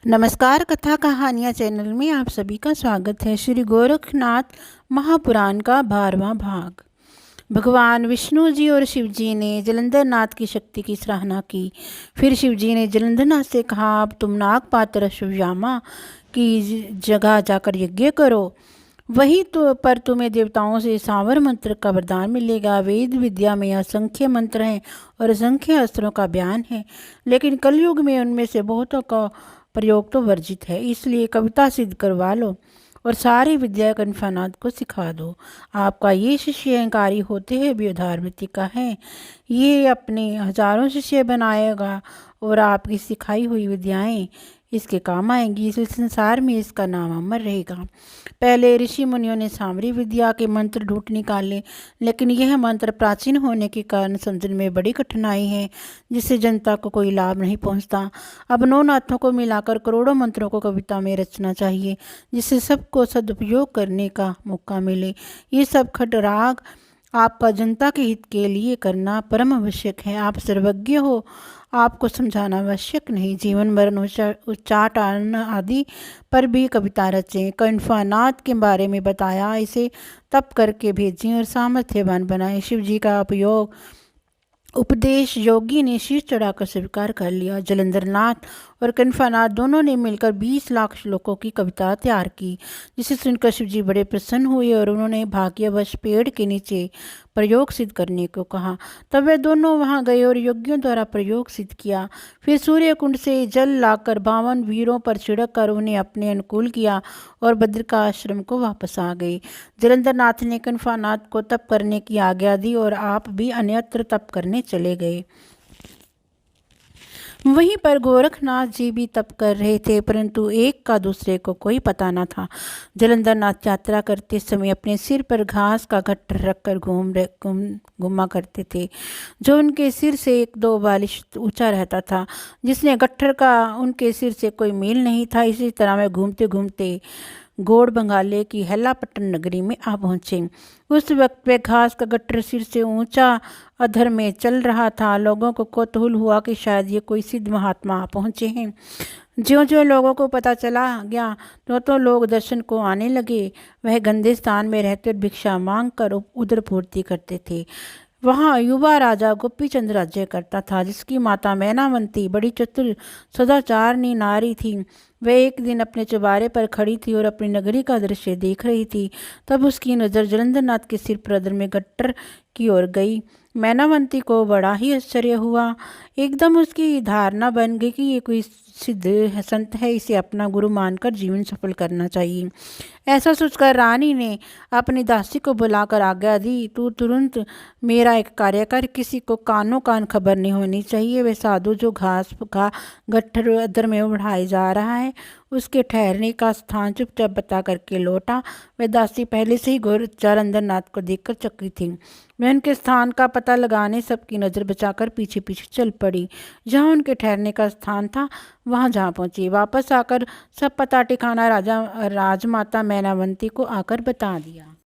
नमस्कार। कथा कहानियाँ चैनल में आप सभी का स्वागत है। श्री गोरखनाथ महापुराण का 12वां भाग। भगवान विष्णु जी और शिव जी ने जलंधर नाथ की शक्ति की सराहना की। फिर शिव जी ने जलंधर नाथ से कहा, अब तुम नागपात्र अश्वत्थामा की जगह जाकर यज्ञ करो। वही तो पर तुम्हें देवताओं से सांवर मंत्र का वरदान मिलेगा। वेद विद्या में असंख्य मंत्र हैं और असंख्य अस्त्रों का बयान है, लेकिन कलयुग में उनमें से बहुतों का प्रयोग तो वर्जित है। इसलिए कविता सिद्ध करवा लो और सारी विद्या कनफानाथ को सिखा दो। आपका ये शिष्य अहंकारी होते हुए भी उदार वृत्ति का है। ये अपने हजारों शिष्य बनाएगा और आपकी सिखाई हुई विद्याएं इसके काम आएंगी। इस संसार में इसका नाम अमर रहेगा। पहले ऋषि मुनियों ने सामरी विद्या के मंत्र ढूंढ निकाले, लेकिन यह मंत्र प्राचीन होने के कारण समझने में बड़ी कठिनाई है, जिससे जनता को कोई लाभ नहीं पहुंचता। अब 9 नाथों को मिलाकर करोड़ों मंत्रों को कविता में रचना चाहिए, जिससे सबको सदुपयोग करने का मौका मिले। ये सब खट राग आपका जनता के हित के लिए करना परम आवश्यक है। आप सर्वज्ञ हो, आपको समझाना आवश्यक नहीं। जीवन मरण उच्चाटन आदि पर भी कविता रचें। कनफानाथ के बारे में बताया, इसे तप करके भेजें और सामर्थ्यवान बनाएं। शिव जी का उपदेश योगी ने शीश चढ़ाकर स्वीकार कर लिया। जलंधर नाथ और कनफानाथ दोनों ने मिलकर 20 लाख श्लोकों की कविता तैयार की, जिसे सुनकर शिव जी बड़े प्रसन्न हुए और उन्होंने भाग्यवश पेड़ के नीचे प्रयोग सिद्ध करने को कहा। तब वे दोनों वहां गए और योगियों द्वारा प्रयोग सिद्ध किया। फिर सूर्य कुंड से जल लाकर 52 वीरों पर छिड़क कर उन्हें अपने अनुकूल किया और बद्र का आश्रम को वापस आ गए। जलंधर नाथ ने कनफानाथ को तप करने की आज्ञा दी और आप भी अन्यत्र तप करने चले गए। वहीं पर गोरखनाथ जी भी तप कर रहे थे, परंतु एक का दूसरे को कोई पता न था। जलंधर नाथ यात्रा करते समय अपने सिर पर घास का गट्ठर रखकर घूमा करते थे, जो उनके सिर से 1-2 बालिश ऊंचा रहता था, जिसने गट्ठर का उनके सिर से कोई मेल नहीं था। इसी तरह में घूमते घूमते गोड़ बंगाले की हेलापट्टन नगरी में आ पहुंचे। उस वक्त वे घास का गट्ठर सिर से ऊंचा अधर में चल रहा था। लोगों को कौतूहल हुआ कि शायद ये कोई सिद्ध महात्मा आ पहुंचे हैं। ज्यों ज्यों लोगों को पता चला गया, तो लोग दर्शन को आने लगे। वह गंदे स्थान में रहते और भिक्षा मांग कर उदर पूर्ति करते थे। वहाँ युवा राजा गोपीचंद राज्य करता था, जिसकी माता मैनावंती बड़ी चतुर सदाचारणी नारी थी। वह एक दिन अपने चौबारे पर खड़ी थी और अपनी नगरी का दृश्य देख रही थी। तब उसकी नज़र जलंधर नाथ के सिर पर अधर में गट्टर की ओर गई। मैनावंती को बड़ा ही आश्चर्य हुआ। एकदम उसकी धारणा बन गई कि ये कोई सिद्ध संत है, इसे अपना गुरु मानकर जीवन सफल करना चाहिए। ऐसा सोचकर रानी ने अपनी दासी को बुलाकर आज्ञा दी, तू तुरंत मेरा एक कार्य कर। किसी को कानों कान खबर नहीं होनी चाहिए। वे साधु जो घास का गट्ठर अधर में उड़ाए जा रहा है, उसके ठहरने का स्थान चुपचाप बता करके लौटा। वह दासी पहले से ही जलंधर नाथ को देखकर चक्की थी। वह उनके स्थान का पता लगाने सबकी नज़र बचाकर पीछे पीछे चल पड़ी। जहाँ उनके ठहरने का स्थान था, वहाँ जहाँ पहुँची, वापस आकर सब पता ठिकाना राजमाता मैनावंती को आकर बता दिया।